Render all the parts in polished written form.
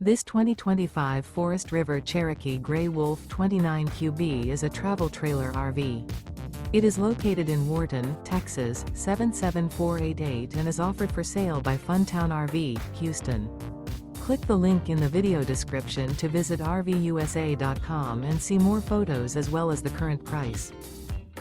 This 2025 Forest River Cherokee Grey Wolf 29QB is a travel trailer RV. It is located in Wharton, Texas, 77488 and is offered for sale by Funtown RV, Houston. Click the link in the video description to visit RVUSA.com and see more photos as well as the current price.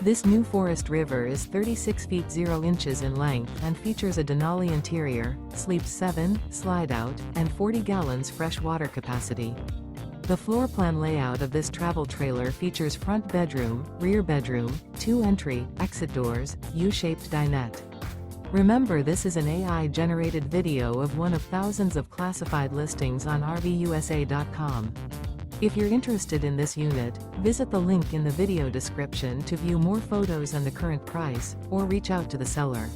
This new Forest River is 36 feet 0 inches in length and features a DENALI interior, sleeps 7, slide-out, and 40 gallons fresh water capacity. The floor plan layout of this travel trailer features front bedroom, rear bedroom, 2 entry, exit doors, U-shaped dinette. Remember, this is an AI-generated video of one of thousands of classified listings on RVUSA.com. If you're interested in this unit, visit the link in the video description to view more photos and the current price, or reach out to the seller.